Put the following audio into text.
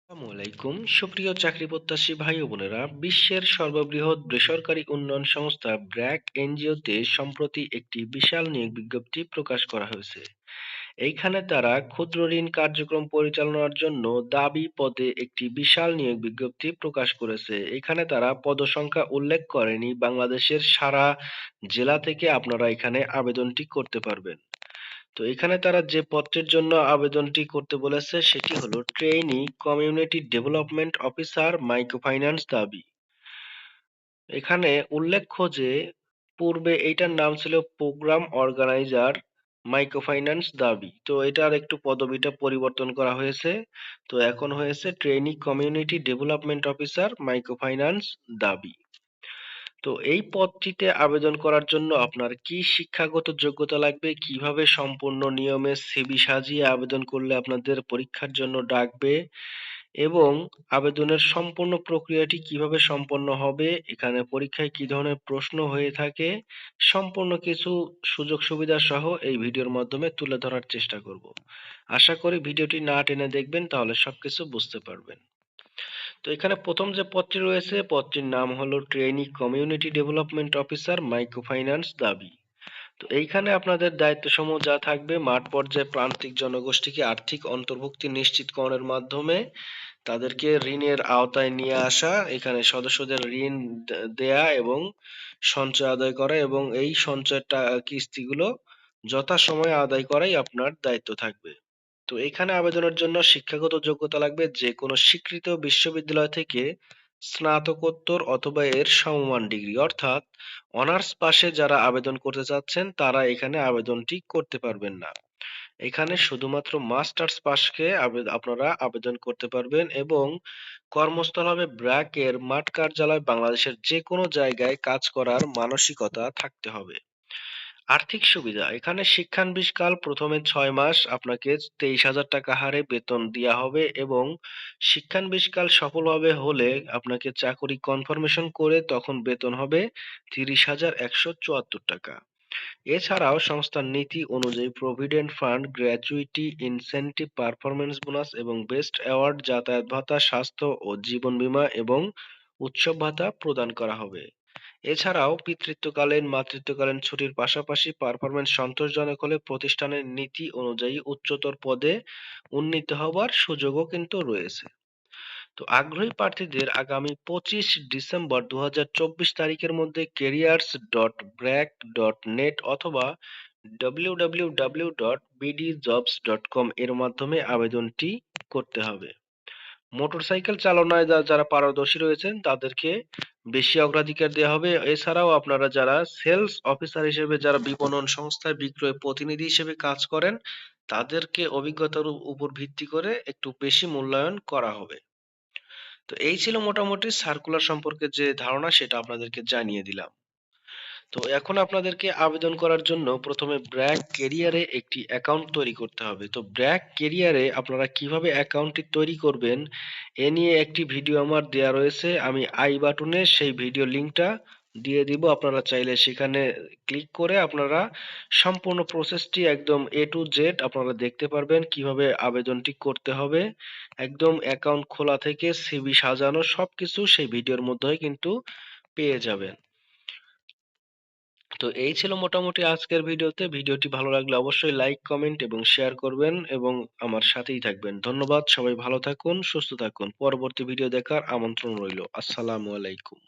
আসসালামু আলাইকুম সুপ্রিয় চাকরি প্রত্যাশী ভাই ও বোনেরা, বিশ্বের সর্ববৃহৎ বেসরকারি উন্নয়ন সংস্থা ব্র্যাক এনজিওতে সম্প্রতি একটি বিশাল নিয়োগ বিজ্ঞপ্তি প্রকাশ করা হয়েছে। এইখানে তারা ক্ষুদ্র ঋণ কার্যক্রম পরিচালনার জন্য দাবি পদে একটি বিশাল নিয়োগ বিজ্ঞপ্তি প্রকাশ করেছে। এখানে তারা পদসংখ্যা উল্লেখ করেনি। বাংলাদেশের সারা জেলা থেকে আপনারা এখানে আবেদনটি করতে পারবেন। তো এখানে তারা যে পদটির জন্য আবেদনটি করতে বলেছে সেটি হলো trainee community development officer micro finance দাবি। এখানে উল্লেখ্য যে পূর্বে এইটার নাম ছিল প্রোগ্রাম অর্গানাইজার মাইক্রো ফাইন্যান্স দাবি। তো এটার একটু পদবিটা পরিবর্তন করা হয়েছে। তো এখন হয়েছে trainee community development officer micro finance দাবি। তো এই পদটিতে আবেদন করার জন্য আপনার কি শিক্ষাগত যোগ্যতা লাগবে, কিভাবে সম্পূর্ণ নিয়মে সিভি সাজিয়ে আবেদন করলে আপনাদের পরীক্ষার জন্য ডাকবে এবং আবেদনের সম্পূর্ণ প্রক্রিয়াটি কিভাবে সম্পন্ন হবে, এখানে পরীক্ষায় কি ধরনের প্রশ্ন হয়ে থাকে, সম্পূর্ণ কিছু সুযোগ সুবিধা সহ এই ভিডিওর মাধ্যমে তুলে ধরার চেষ্টা করব। আশা করি ভিডিওটি না টেনে দেখবেন, তাহলে সবকিছু বুঝতে পারবেন। তো এখানে প্রথম যে পদটি রয়েছে পদটির নাম হলো trainee community development officer micro finance দাবি। তো এইখানে আপনাদের দায়িত্বসমূহ যা থাকবে, মাঠ পর্যায়ে প্রান্তিক জনগোষ্ঠীকে আর্থিক অন্তর্ভুক্তি নিশ্চিতকরণের মাধ্যমে তাদেরকে ঋণের আওতায় নিয়ে আসা, এখানে সদস্যদের ঋণ দেয়া এবং সঞ্চয় আদায় করা এবং এই সঞ্চয়ের কিস্তিগুলো যথাসময়ে আদায় করাই আপনার দায়িত্ব থাকবে। তো এখানে আবেদনের জন্য শিক্ষাগত যোগ্যতা লাগবে যে কোনো স্বীকৃত বিশ্ববিদ্যালয় থেকে স্নাতকোত্তর অথবা এর সমমান ডিগ্রি, অর্থাৎ অনার্স পাশে যারা আবেদন করতে চাচ্ছেন তারা এখানে আবেদনটি করতে পারবেন না। এখানে শুধুমাত্র মাস্টার্স পাশকে আপনারা আবেদন করতে পারবেন এবং কর্মস্থল হবে ব্র্যাক এর মাঠ কার্যালয়, বাংলাদেশের যে কোনো জায়গায় কাজ করার মানসিকতা থাকতে হবে। আর্থিক সুবিধা, এখানে শিক্ষানবিশকাল প্রথমে 6 মাস আপনাকে 23,000 টাকা হারে বেতন দেওয়া হবে এবং শিক্ষানবিশকাল সফলভাবে হলে আপনাকে চাকরি কনফার্মেশন করে তখন বেতন হবে 30,174 টাকা। এছাড়াও সংস্থার নীতি অনুযায়ী provident fund, gratuity, incentive, performance bonus এবং বেস্ট অ্যাওয়ার্ড, যাতায়াত ভাতা, স্বাস্থ্য ও জীবন বীমা এবং উৎসব ভাতা প্রদান করা হবে। এছাড়াও পিতৃত্বকালীন, মাতৃত্বকালীন ছুটির পাশাপাশি পারফরম্যান্স সন্তোষজনক হলে প্রতিষ্ঠানের নীতি অনুযায়ী উচ্চতর পদে উন্নীত হবার সুযোগও কিন্তু রয়েছে। তো আগ্রহী প্রার্থীদের আগামী 25 ডিসেম্বর 2024 তারিখের মধ্যে careers.brac.net অথবা www.bdjobs.com এর মাধ্যমে আবেদনটি করতে হবে। মোটরসাইকেল চালনায় যারা পারদর্শী রয়েছেন তাদেরকে বেশি অগ্রাধিকার দেওয়া হবে। এছাড়াও আপনারা যারা সেলস অফিসার হিসেবে, যারা বিপণন সংস্থায় বিক্রয় প্রতিনিধি হিসেবে কাজ করেন, তাদেরকে অভিজ্ঞতার উপর ভিত্তি করে একটু বেশি মূল্যায়ন করা হবে। তো এই ছিল মোটামুটি সার্কুলার সম্পর্কে যে ধারণা, সেটা আপনাদেরকে জানিয়ে দিলাম। তো এখন আপনাদেরকে আবেদন করার জন্য প্রথমে ব্র্যাক ক্যারিয়ারে একটি অ্যাকাউন্ট তৈরি করতে হবে। তো ব্র্যাক ক্যারিয়ারে আপনারা কিভাবে অ্যাকাউন্টটি তৈরি করবেন এ নিয়ে একটি ভিডিও আমার দেয়া রয়েছে। আমি আই বাটনে সেই ভিডিও লিংকটা দিয়ে দিব। আপনারা চাইলে সেখানে ক্লিক করে আপনারা সম্পূর্ণ প্রসেসটি একদম এ টু জেড আপনারা দেখতে পারবেন, কিভাবে আবেদনটি করতে হবে। একদম অ্যাকাউন্ট খোলা থেকে সিভি সাজানো সবকিছু সেই ভিডিওর মধ্যেই কিন্তু পেয়ে যাবেন। তো এই ছিল মোটামুটি আজকের ভিডিওতে। ভিডিওটি ভালো লাগলে অবশ্যই লাইক, কমেন্ট এবং শেয়ার করবেন এবং আমার সাথেই থাকবেন। ধন্যবাদ। সবাই ভালো থাকুন, সুস্থ থাকুন। পরবর্তী ভিডিও দেখার আমন্ত্রণ রইল। আসসালামু আলাইকুম।